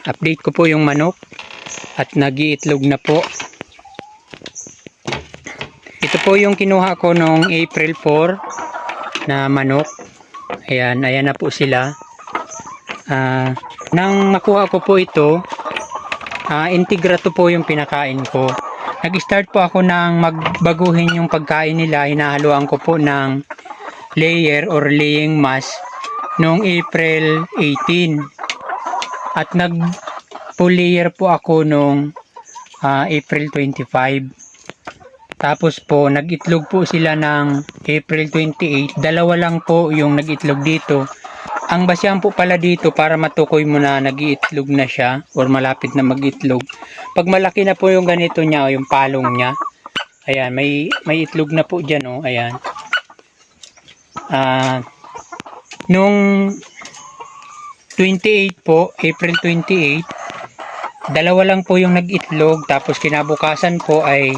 update ko po yung manok at nag-iitlog na po. Ito po yung kinuha ko noong April 4 na manok. Ayan na po sila. Nang makuha ko po ito, integrato po yung pinakain ko. Nag-start po ako ng magbaguhin yung pagkain nila. Hinahaluan ko po ng layer or laying mass noong April 18. At nag-full layer po ako noong April 25. Tapos po, nag-itlog po sila ng April 28. Dalawa lang po yung nag-itlog dito. Ang basihan po pala dito para matukoy mo na nag-iitlog na siya or malapit na mag-itlog. Pag malaki na po yung ganito niya o yung palong niya, ayan, may itlog na po dyan o, ayan. Nung 28 po, April 28, dalawa lang po yung nag-itlog, tapos kinabukasan po ay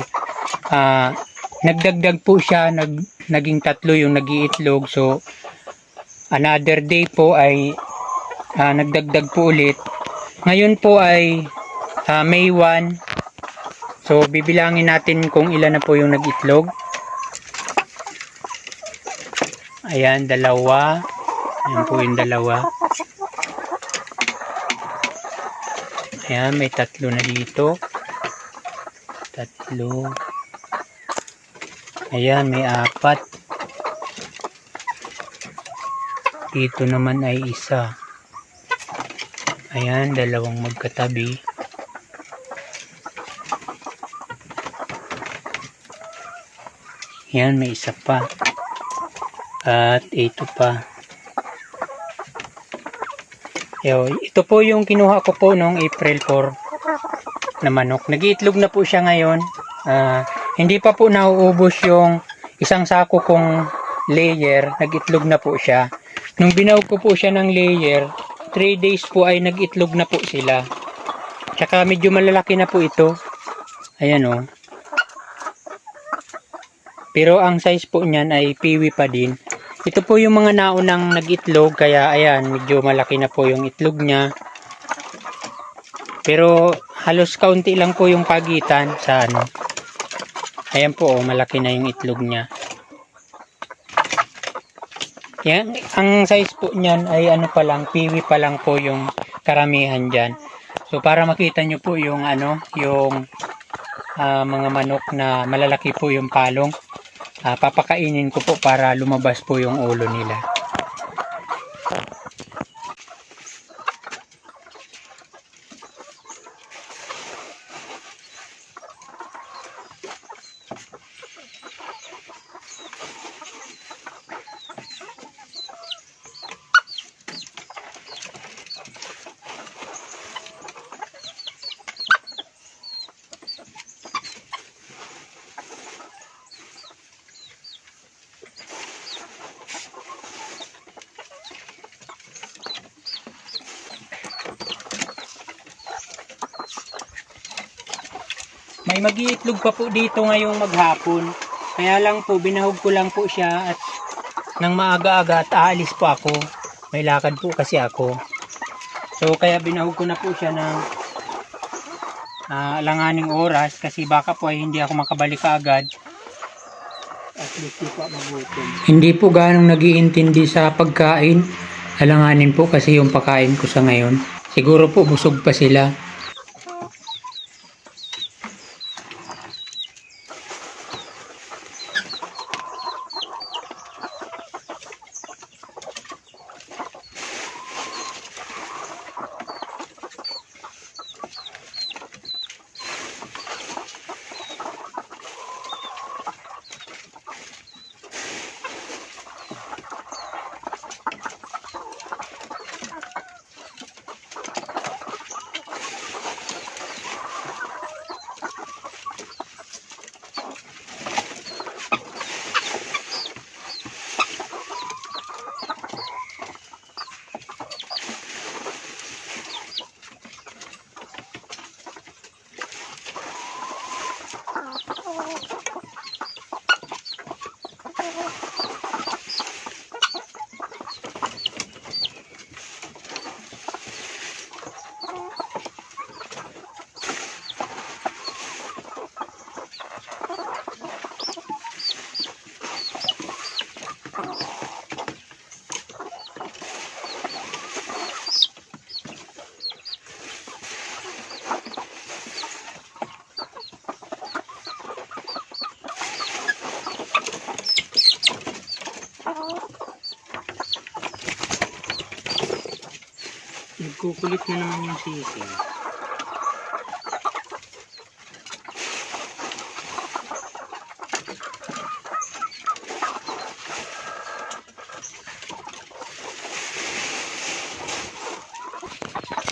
nagdagdag po siya, naging 3 yung nag-iitlog. So another day po ay nagdagdag po ulit. Ngayon po ay May 1. So bibilangin natin kung ilan na po yung nag-itlog. Ayan, 2. Ayan po yung 2. Ayan, may 3 na dito. 3. Ayan, may 4. Dito naman ay 1. Ayan, 2 magkatabi. Ayan, may 1 pa. At ito pa. Ito po yung kinuha ko po noong April 4 na manok. Nag-iitlog na po siya ngayon. Hindi pa po nauubos yung isang sako kong layer. Nag-itlog na po siya. Nung binawag ko po siya ng layer, 3 days po ay nag-itlog na po sila. Tsaka medyo malalaki na po ito. Ayan o. Pero ang size po niyan ay piwi pa din. Ito po yung mga naunang nag-itlog, kaya ayan, medyo malaki na po yung itlog niya. Pero halos kaunti lang po yung pagitan sa ano. Ayan po, malaki na yung itlog niya. Yan, ang size po niyan ay ano pa lang, piwi pa lang po yung karamihan diyan. So para makita nyo po yung ano, yung mga manok na malalaki po yung palong, papakainin ko po para lumabas po yung ulo nila. May mag-iitlog pa po dito ngayong maghapon. Kaya lang po, binahog ko lang po siya at nang maaga-aga at aalis po ako. May lakad po kasi ako. So kaya binahog ko na po siya ng alanganing oras kasi baka po ay hindi ako makabalik agad. At least po magutom. Hindi po ganong nag-iintindi sa pagkain. Alanganin po kasi yung pagkain ko sa ngayon. Siguro po busog pa sila. Nagkukulit na naman yung sisig.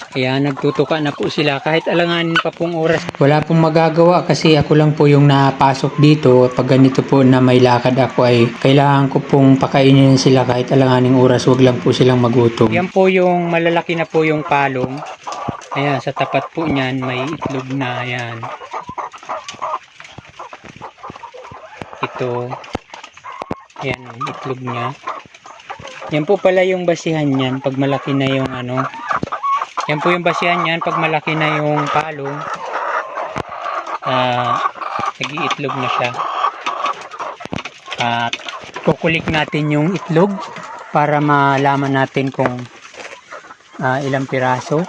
Kaya nagtutuka na po sila kahit alanganin pa pong oras. Wala pong magagawa kasi ako lang po yung napasok dito. Pag ganito po na may lakad ako ay kailangan ko pong pakainin sila kahit alanganing oras. Huwag lang po silang magutom. Yan po yung malalaki na po yung palong. Ayan, sa tapat po niyan may itlog na yan. Ito. Ayan, itlog niya. Yan po pala yung basihan niyan pag malaki na yung ano. Yan po yung basihan niyan pag malaki na yung palong. Nag-iitlog na siya. At kukulik natin yung itlog para malaman natin kung ilang piraso.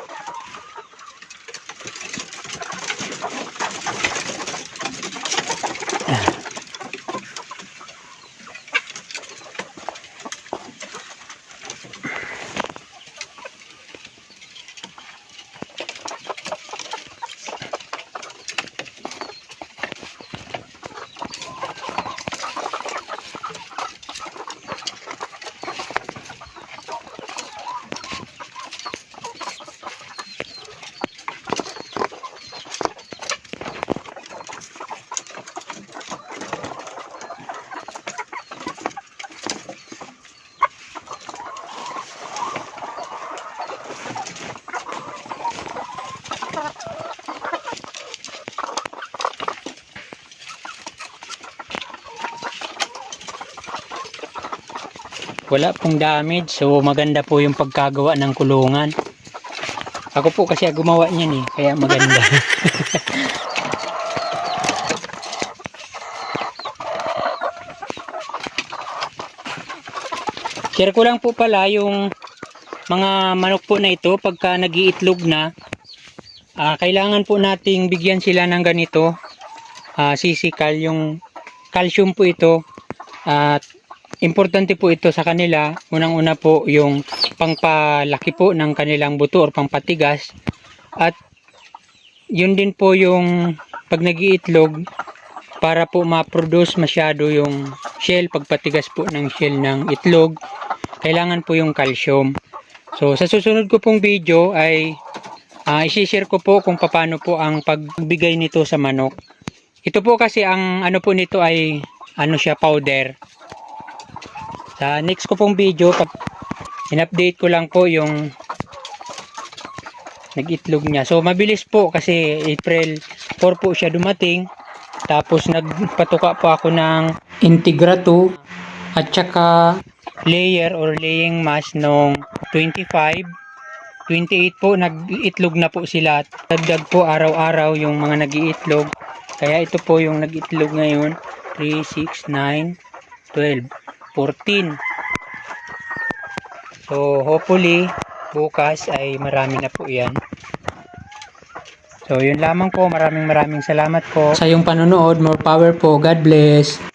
Wala pong damage, so maganda po yung pagkagawa ng kulungan. Ako po kasi gumawa niyan kaya maganda. Share ko lang po pala yung mga manok po na ito pagka nag-iitlog na. Kailangan po nating bigyan sila ng ganito. Sisikal, yung calcium po ito. At importante po ito sa kanila. Unang-una po yung pangpalaki po ng kanilang buto or pangpatigas. At yun din po yung pag nag-iitlog para po ma-produce masyado yung shell, pagpatigas po ng shell ng itlog. Kailangan po yung calcium. So sa susunod ko pong video ay isi-share ko po kung paano po ang pagbigay nito sa manok. Ito po kasi ang ano po nito ay siya, powder. Sa next ko pong video, pag in-update ko lang po yung nag-itlog niya. So mabilis po kasi April 4 po siya dumating. Tapos nagpatuka po ako ng Integra 2 at saka layer or laying mass nung 25. 28 po nag-itlog na po sila. Dagdag po araw-araw yung mga nag-iitlog. Kaya ito po yung nag-itlog ngayon. 3, 6, 9, 12. 14. So hopefully bukas ay marami na po yan. So yun lamang po, maraming salamat po sa iyong panonood. More power po. God bless.